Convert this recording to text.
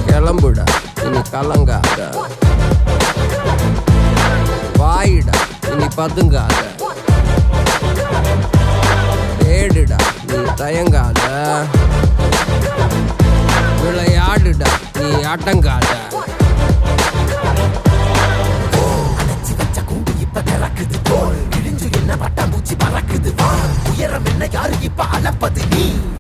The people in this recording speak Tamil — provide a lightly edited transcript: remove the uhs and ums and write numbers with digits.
கிளம்புடா இனி கலங்காத, வாயிடா இனி பதுங்காத, தேடுடா நீ தயங்காத, விளையாடுடா நீ ஆட்டங்காத. பட்டாம்பூச்சி பறக்குது, உயரம் என்ன யாரு இப்ப அளப்பது நீ?